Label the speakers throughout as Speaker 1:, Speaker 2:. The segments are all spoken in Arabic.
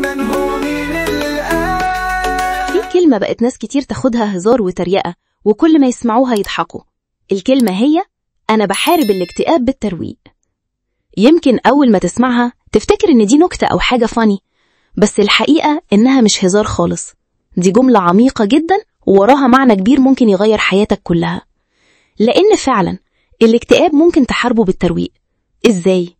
Speaker 1: دايما هو مين اللي قال.
Speaker 2: في كلمة بقت ناس كتير تاخدها هزار وتريقة، وكل ما يسمعوها يضحكوا. الكلمة هي أنا بحارب الاكتئاب بالترويق. يمكن أول ما تسمعها تفتكر إن دي نكتة أو حاجة فاني، بس الحقيقة إنها مش هزار خالص. دي جملة عميقة جدا ووراها معنى كبير ممكن يغير حياتك كلها. لأن فعلا الاكتئاب ممكن تحاربه بالترويق. إزاي؟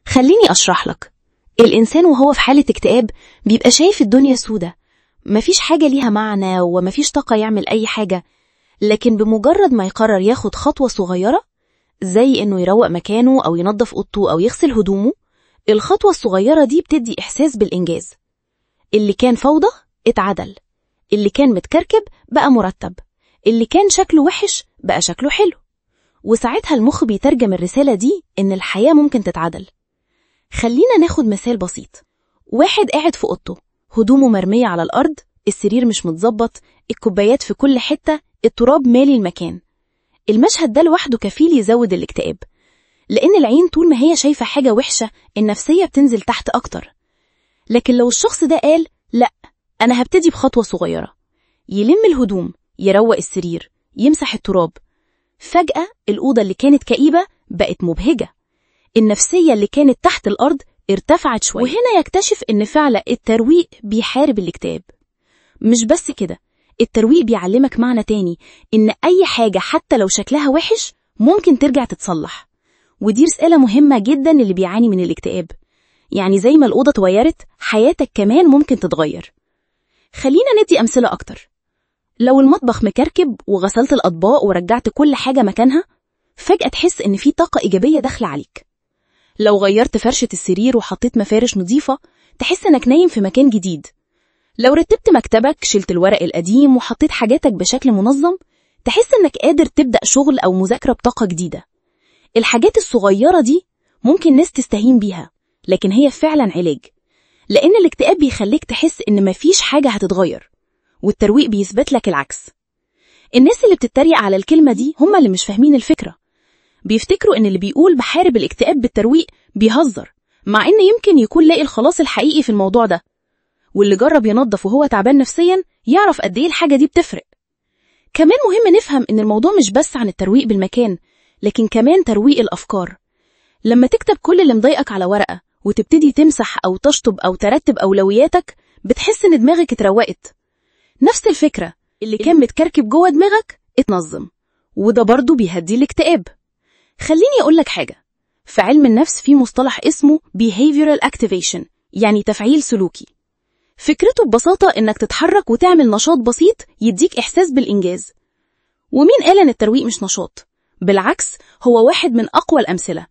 Speaker 2: خليني أشرح لك. الإنسان وهو في حالة اكتئاب بيبقى شايف الدنيا سودة، مفيش حاجة ليها معنى ومفيش طاقة يعمل أي حاجة. لكن بمجرد ما يقرر ياخد خطوة صغيرة، زي إنه يروق مكانه أو ينظف أوضته أو يغسل هدومه، الخطوة الصغيرة دي بتدي إحساس بالإنجاز. اللي كان فوضى اتعدل، اللي كان متكركب بقى مرتب، اللي كان شكله وحش بقى شكله حلو. وساعتها المخ بيترجم الرسالة دي إن الحياة ممكن تتعدل. خلينا ناخد مثال بسيط. واحد قاعد في أوضته، هدومه مرمية على الأرض، السرير مش متظبط، الكوبايات في كل حتة، التراب مالي المكان. المشهد ده لوحده كفيل يزود الاكتئاب، لأن العين طول ما هي شايفة حاجة وحشة النفسية بتنزل تحت أكتر. لكن لو الشخص ده قال لأ، أنا هبتدي بخطوة صغيرة، يلم الهدوم، يروق السرير، يمسح التراب، فجأة الأوضة اللي كانت كئيبة بقت مبهجة. النفسية اللي كانت تحت الأرض ارتفعت شوية. وهنا يكتشف إن فعلا الترويق بيحارب الاكتئاب. مش بس كده، الترويق بيعلمك معنى تاني، إن أي حاجة حتى لو شكلها وحش ممكن ترجع تتصلح. ودي رسالة مهمة جدا اللي بيعاني من الاكتئاب. يعني زي ما الأوضة اتغيرت، حياتك كمان ممكن تتغير. خلينا ندي أمثلة أكتر. لو المطبخ مكركب وغسلت الأطباق ورجعت كل حاجة مكانها، فجأة تحس إن في طاقة إيجابية داخلة عليك. لو غيرت فرشة السرير وحطيت مفارش نظيفة، تحس إنك نايم في مكان جديد. لو رتبت مكتبك، شلت الورق القديم وحطيت حاجاتك بشكل منظم، تحس إنك قادر تبدأ شغل أو مذاكرة بطاقة جديدة. الحاجات الصغيرة دي ممكن ناس تستهين بيها، لكن هي فعلا علاج. لأن الاكتئاب بيخليك تحس إن مفيش حاجة هتتغير، والترويق بيثبت لك العكس. الناس اللي بتتريق على الكلمة دي هم اللي مش فاهمين الفكرة. بيفتكروا إن اللي بيقول بحارب الاكتئاب بالترويق بيهزر، مع إن يمكن يكون لاقي الخلاص الحقيقي في الموضوع ده. واللي جرب ينظف وهو تعبان نفسيا يعرف قد إيه الحاجة دي بتفرق. كمان مهم نفهم إن الموضوع مش بس عن الترويق بالمكان، لكن كمان ترويق الأفكار. لما تكتب كل اللي مضايقك على ورقة وتبتدي تمسح أو تشطب أو ترتب أولوياتك، بتحس إن دماغك اتروقت. نفس الفكرة، اللي كان متكركب جوه دماغك اتنظم، وده برضو بيهدي الاكتئاب. خليني أقولك حاجة. في علم النفس في مصطلح اسمه behavioral activation، يعني تفعيل سلوكي. فكرته ببساطة إنك تتحرك وتعمل نشاط بسيط يديك إحساس بالإنجاز. ومين قال إن الترويق مش نشاط؟ بالعكس، هو واحد من أقوى الأمثلة،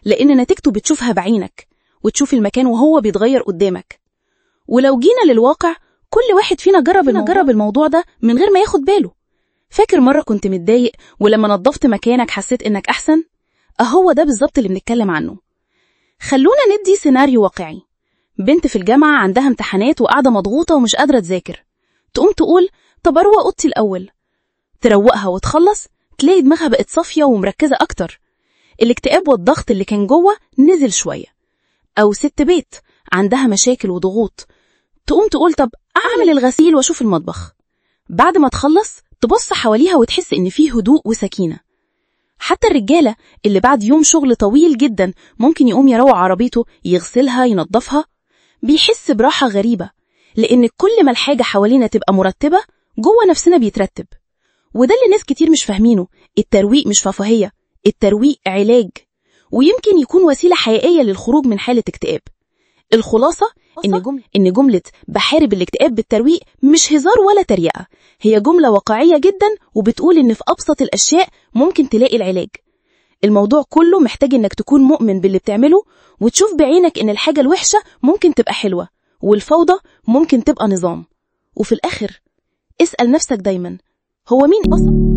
Speaker 2: لأن نتيجته بتشوفها بعينك، وتشوف المكان وهو بيتغير قدامك. ولو جينا للواقع، كل واحد فينا جرب الموضوع ده من غير ما ياخد باله. فاكر مرة كنت متضايق ولما نظفت مكانك حسيت إنك أحسن؟ أهو ده بالظبط اللي بنتكلم عنه. خلونا ندي سيناريو واقعي. بنت في الجامعة عندها امتحانات وقاعدة مضغوطة ومش قادرة تذاكر. تقوم تقول طب أروق أوضتي الأول. تروقها وتخلص تلاقي دماغها بقت صافية ومركزة أكتر. الاكتئاب والضغط اللي كان جوه نزل شوية. أو ست بيت عندها مشاكل وضغوط، تقوم تقول طب أعمل الغسيل وأشوف المطبخ. بعد ما تخلص تبص حواليها وتحس إن فيه هدوء وسكينة. حتى الرجالة اللي بعد يوم شغل طويل جدا ممكن يقوم يروق عربيته، يغسلها، ينظفها، بيحس براحة غريبة. لأن كل ما الحاجة حوالينا تبقى مرتبة، جوه نفسنا بيترتب. وده اللي ناس كتير مش فاهمينه. الترويق مش رفاهية، الترويق علاج، ويمكن يكون وسيلة حقيقية للخروج من حالة اكتئاب. الخلاصة إن جملة بحارب الاكتئاب بالترويق مش هزار ولا تريقة، هي جملة واقعية جدا وبتقول إن في أبسط الأشياء ممكن تلاقي العلاج. الموضوع كله محتاج إنك تكون مؤمن باللي بتعمله، وتشوف بعينك إن الحاجة الوحشة ممكن تبقى حلوة، والفوضى ممكن تبقى نظام. وفي الآخر اسأل نفسك دايما، هو مين أصلا؟